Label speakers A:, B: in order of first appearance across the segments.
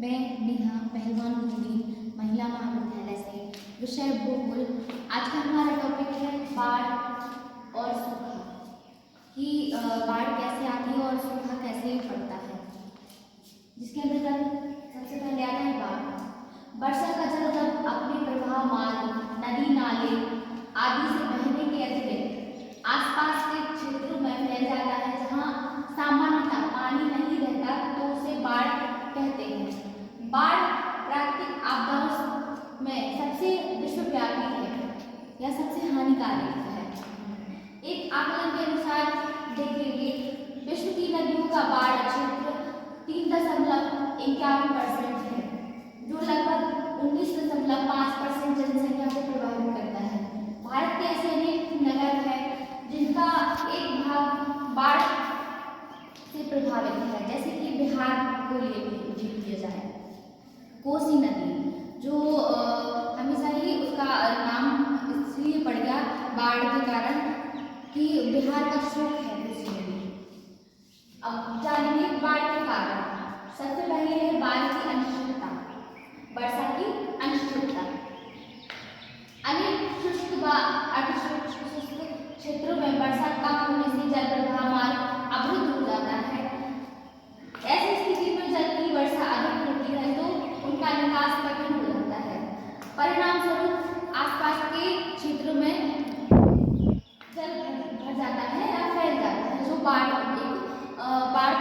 A: मैं नेहा पहलवान कुलदीप महिला महाविद्यालय से विषय भूगोल। आज का हमारा टॉपिक है बाढ़ और सूखा कि बाढ़ कैसे आती है और सूखा कैसे पड़ता है। जिसके अंतर्गत सबसे पहले आता है बाढ़। वर्षा का जल जब अपने प्रवाह मार्ग, नदी नाले आदि से बहने के अतिरिक्त आसपास के क्षेत्रों में फैल जाता है, जहाँ सामान्यतः पानी नहीं रहता, तो उसे बाढ़ कहते हैं। बाढ़ प्राकृतिक आपदाओं में सबसे विश्वव्यापी है या सबसे हानिकारक है। एक आकलन के अनुसार देखेंगे, विश्व की नदियों का बाढ़ क्षेत्र 3.51% है, जो लगभग 19.5% जनसंख्या को प्रभावित करता है। भारत के ऐसे अनेक नगर हैं जिनका एक भाग बाढ़ से प्रभावित है, जैसे कि बिहार को लिया जाए। कोसी नदी, जो हमेशा ही उसका नाम इसलिए पड़ गया बाढ़ के कारण कि बिहार का स्रोत है कोसी नदी। अब जानेंगे बाढ़ के कारण। सबसे पहले है बाढ़ की अनिश्चितता, वर्षा की अनिश्चितता। अनेक शुष्क व अर्धशुष्क क्षेत्रों में वर्षा कम होने से जल प्रवाह मार्ग अवरुद्ध हो जाता है। ऐसी स्थिति में जल की वर्षा अधिक होती है तो उनका निकास कठिन हो जाता है। परिणाम स्वरूप आसपास के क्षेत्रों में जल भर जाता है या फैल जाता है, जो बाढ़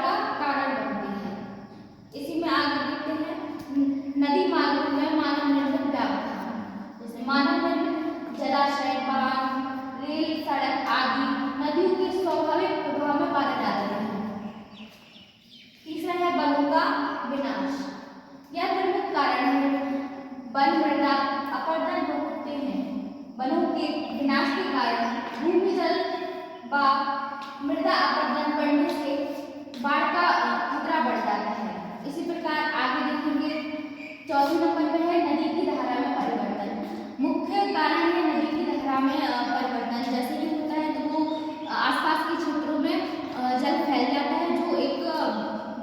A: का कारण बनती है। इसी में आगे देखते हैं नदी मार्गों में मानव निर्मित व्यवधान, जैसे मानव निर्मित जलाशय, बांध, रेल, सड़क आदि नदियों के स्वाभाविक प्रभाव में पाए जाते हैं। तीसरा है वनों का विनाश। यह प्रमुख कारण है। वन मृदा अपरदन होते हैं। वनों के विनाश के कारण भूमि जल व मृदा अपरदन बढ़ने से बाढ़ का खतरा बढ़ जाता है। इसी प्रकार आगे देखेंगे, 14 नंबर पर है नदी की धारा में परिवर्तन। मुख्य कारण है नदी की धारा में परिवर्तन। जैसे ही होता है तो वो आसपास के क्षेत्रों में जल फैल जाता है, जो एक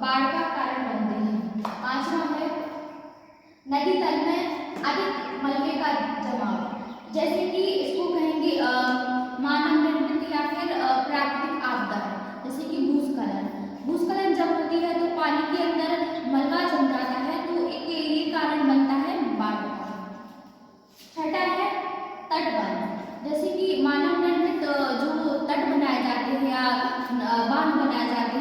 A: बाढ़ का कारण बनते हैं। पांचवा है नदी तल में अधिक मलबे का जमाव, जैसे कि इसको कहेंगे मानव निर्मित या फिर प्राकृतिक आपदा, जैसे कि भूस्खलन। भूस्खलन जब होती है तो पानी के अंदर मलबा जम जाता है, तो एक ये कारण बनता है बाढ़ का। छठा है तटबंध, जैसे कि मानव निर्मित जो तट बनाए जाते हैं या बांध बनाए जाते